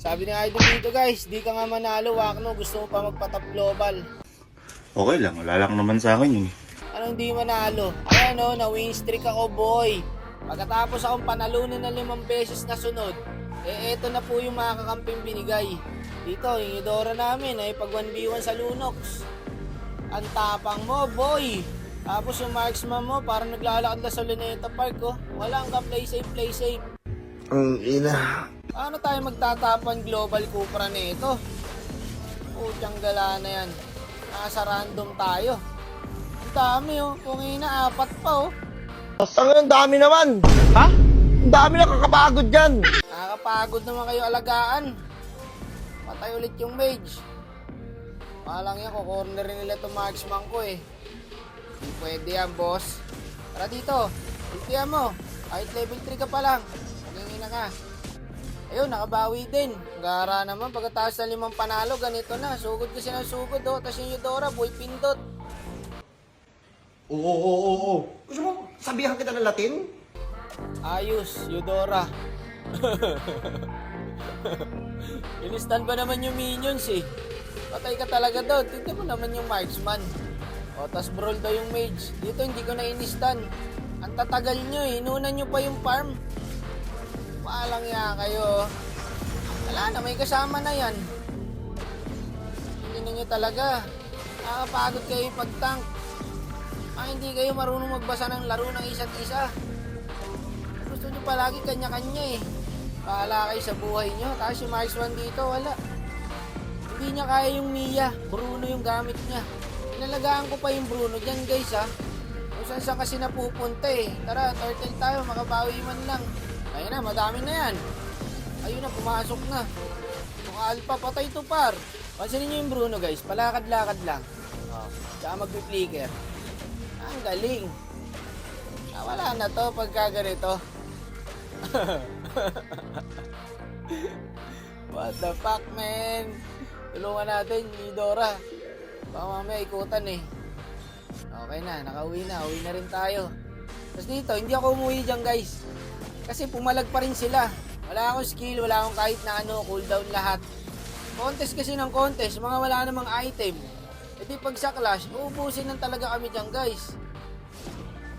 Sabi ni Idol dito guys, di ka nga manalo, Wakno, gusto mo pa magpa-top global. Okay lang, wala lang naman sa akin yun. Anong di manalo? Ayan o, na-win streak ako boy. Pagkatapos akong panalunin na 5 beses na sunod, eto na po yung mga kakamping binigay. Dito, yung Eudora namin ay pag 1v1 sa Lunox. Ang tapang mo boy. Tapos yung marksman mo, parang naglalakad na sa Luneta Park oh. Walang ka play safe, play safe. Ang ina. Paano tayo magtatapan global Cupra nito? Putyang gala na yan. Nasa random tayo. Ang dami oh. Kung ina, 4 pa oh. Ang dami naman. Ha? Ang dami na kakapagod dyan. Nakakapagod naman kayo alagaan. Patay ulit yung mage. Palang yan, kukornerin nila itong marksman ko eh. Hindi pwede yan, boss. Tara dito. Ultihan mo. Kahit level 3 ka pa lang. Magingina ka. Ayun, nakabawi din. Gara naman, pagkatapos ng 5 panalo, ganito na. Sugod kasi ng sugod, oh. Tapos yung Eudora, boy pindot. Oo. Gusto mo sabihan kita ng Latin? Ayos, Eudora. Inistan ba naman yung minions eh? Patay ka talaga doon. Tignan mo naman yung marksman. O, tas brawl daw yung mage. Dito hindi ko na inistan. Ang tatagal nyo eh. Inunan nyo pa yung farm. Walang ya kayo. Wala na, may kasama na yan. Hindi nyo talaga. Nakakapagod kayo pag-tank. Hindi kayo marunong magbasa ng laro ng isa't isa. Gusto nyo palagi kanya-kanya eh. Bahala kayo sa buhay nyo. Tapos yung marksman dito, wala. Hindi niya kaya yung Mia. Bruno yung gamit niya. Inalagaan ko pa yung Bruno dyan guys ha. Kung saan kasi napupunta eh. Tara, turtle tayo. Makabawi man lang. Ayun na, madami na yan. Ayun na, pumasok na. Kung alpha, patay to par. Pansinin nyo yung Bruno guys. Palakad-lakad lang. Tsaka mag-flicker. Ang galing. Wala na to pagka ganito. What the fuck, man? Tulungan natin, Eudora. Baka mamaya ikutan eh. Okay na, nakauwi na. Uwi na rin tayo. Tapos dito, hindi ako umuwi dyan guys. Kasi pumalag pa rin sila. Wala akong skill, wala akong kahit na ano, cooldown lahat. Contest kasi ng contest, mga wala namang item. E di pag sa clash, uubusin lang talaga kami dyan guys.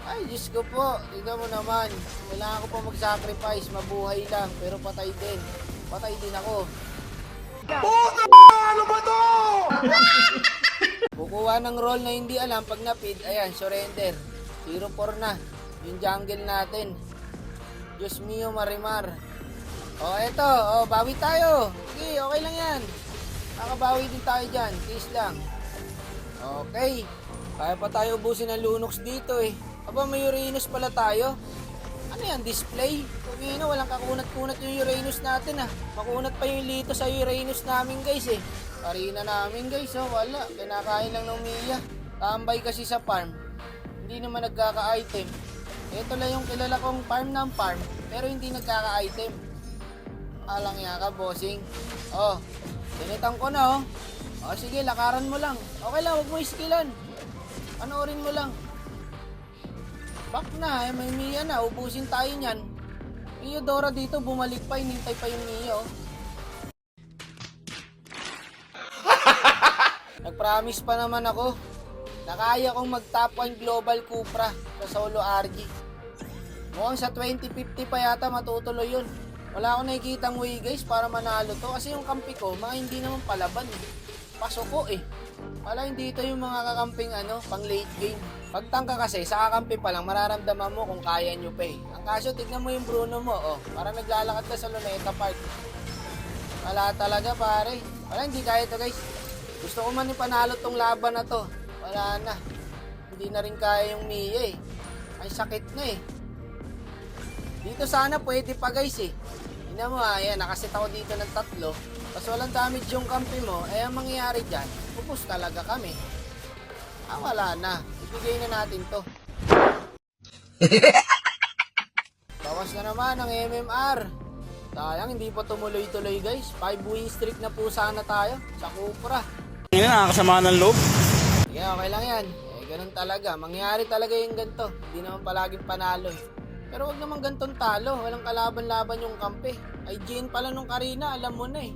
Ay, Diyos ko po. Tignan mo naman. Kailangan ko pa mag-sacrifice. Mabuhay lang. Pero patay din. Patay din ako. Puta! Ano ba to? Kukuha ng roll na hindi alam. Pag napid, ayan, surrender. 0-4 na. Yung jungle natin. Diyos mio, Marimar. O, eto. O, bawi tayo. Sige, okay lang yan. Nakabawi din tayo dyan. Case lang. Okay. Kaya pa tayo ubusin ng Lunox dito eh. Aba, may Uranus pala tayo. Ano yan, display? Pagina, walang kakunat-kunat yung Uranus natin ah. Makunat pa yung lito sa Uranus namin guys eh. Arena namin guys, oh, wala. Kinakain lang ng Mia. Tambay kasi sa farm. Hindi naman nagkaka-item. Ito lang yung kilala kong farm ng farm, pero hindi nagkaka-item. Alang ya ka, bossing. Oh, sinitan ko na oh. O sige, lakaran mo lang. Okay lang, huwag mo iskilan. Panoorin mo lang. Back na, may Mia na, ubusin tayo niyan. Yung Eudora dito, bumalik pa, hinintay pa yung Mia, oh. Nag-promise pa naman ako na kaya kong mag-top 1 global Cupra sa solo RG. Mukhang sa 2050 pa yata matutuloy yun. Wala akong nakikitang way guys para manalo to kasi yung kampi ko, mga hindi naman palaban eh. Pasok ko eh. Wala, hindi ito yung mga kakamping pang late game. Pagtangka kasi, sa kakampi pa lang, mararamdaman mo kung kaya nyo pa eh. Ang kaso, tignan mo yung Bruno mo, oh. Parang naglalakad ka sa Luneta Park. Wala talaga, pare. Wala, hindi kaya to guys. Gusto ko man ipanalo tong laban na to. Wala na. Hindi na rin kaya yung Mia eh. Ay, sakit na eh. Dito sana pwede pa guys eh. Tignan mo ayan, nakasit ako dito ng 3. Tapos walang damage yung kampi mo, eh ang mangyayari dyan, pupus talaga kami. Wala na. Ibigay na natin to. Bawas na naman ang MMR. Sayang, hindi pa tumuloy-tuloy guys. 5 win streak na po sana tayo sa Cupra. Ngayon, nakakasama ng loob. Sige, okay lang yan. Ganun talaga. Mangyari talaga yung ganito. Hindi naman palaging panalo eh. Pero wag naman gantong talo. Walang kalaban-laban yung kampi. Ay Jane pala nung Karina, alam mo na eh.